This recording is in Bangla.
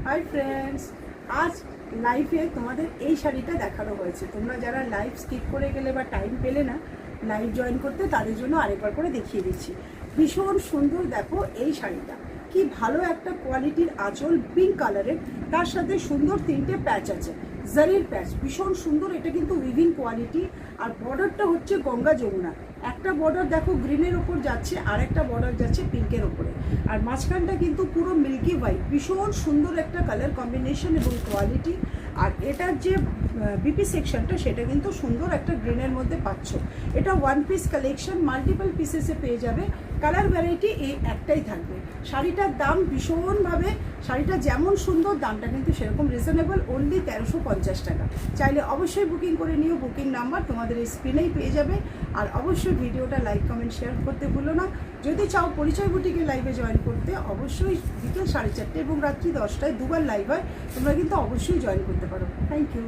হাই ফ্রেন্ডস, আজ লাইভে তোমাদের এই শাড়িটা দেখানো হয়েছে। তোমরা যারা লাইভ স্কিপ করে গেলে বা টাইম পেলে না লাইভ জয়েন করতে, তাদের জন্য আরেকবার করে দেখিয়ে দিচ্ছি। ভীষণ সুন্দর, দেখো এই শাড়িটা কি ভালো একটা কোয়ালিটির আঁচল, পিঙ্ক কালারের, তার সাথে সুন্দর তিনটে প্যাচ আছে, জারির প্যাচ, ভীষণ সুন্দর। এটা কিন্তু উইভিং কোয়ালিটি। আর বর্ডারটা হচ্ছে গঙ্গা যমুনা। একটা বর্ডার দেখো গ্রিনের ওপর যাচ্ছে, আর একটা বর্ডার যাচ্ছে পিঙ্কের ওপরে, আর মাঝখানটা কিন্তু পুরো মিল্কি হোয়াইট। ভীষণ সুন্দর একটা কালার কম্বিনেশন এবং কোয়ালিটি। আর এটার যে বিপি সেকশনটা সেটা কিন্তু সুন্দর একটা গ্রিনের মধ্যে পাচ্ছ। এটা ওয়ান পিস কালেকশন, মাল্টিপল পিসেসে পেয়ে যাবে। কালার ভ্যারাইটি এই একটাই থাকবে। শাড়িটার দাম ভীষণভাবে, শাড়িটা যেমন সুন্দর দামটা কিন্তু সেরকম রিজনেবল, অনলি 1350 টাকা। চাইলে অবশ্যই বুকিং করে নিও। বুকিং নাম্বার তোমাদের এই স্ক্রিনেই পেয়ে যাবে। আর অবশ্যই ভিডিওটা লাইক কমেন্ট শেয়ার করতে ভুলো না। যদি চাও পরিচয় বুটিকে লাইভে জয়েন করতে, অবশ্যই বিকেল 4:30 এবং রাত্রি 10টায় দুবার লাইভ হয়, তোমরা কিন্তু অবশ্যই জয়েন করতে পারো। Thank you.